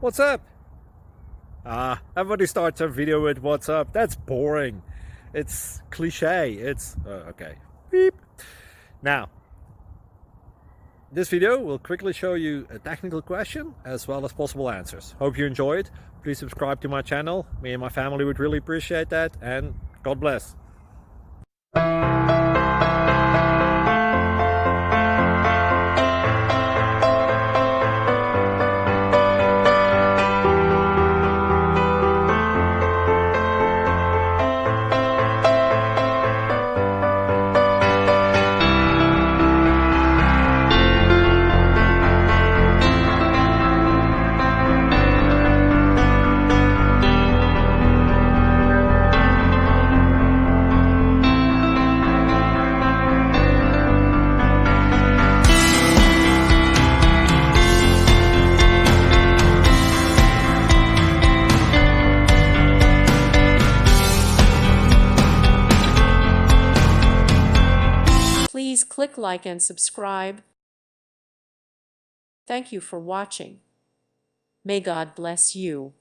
What's up? Everybody starts a video with what's up. That's boring. It's cliche. It's okay. Beep. Now, this video will quickly show you a technical question as well as possible answers. Hope you enjoy it. Please subscribe to my channel. Me and my family would really appreciate that, and God bless. Please click like and subscribe. Thank you for watching. May God bless you.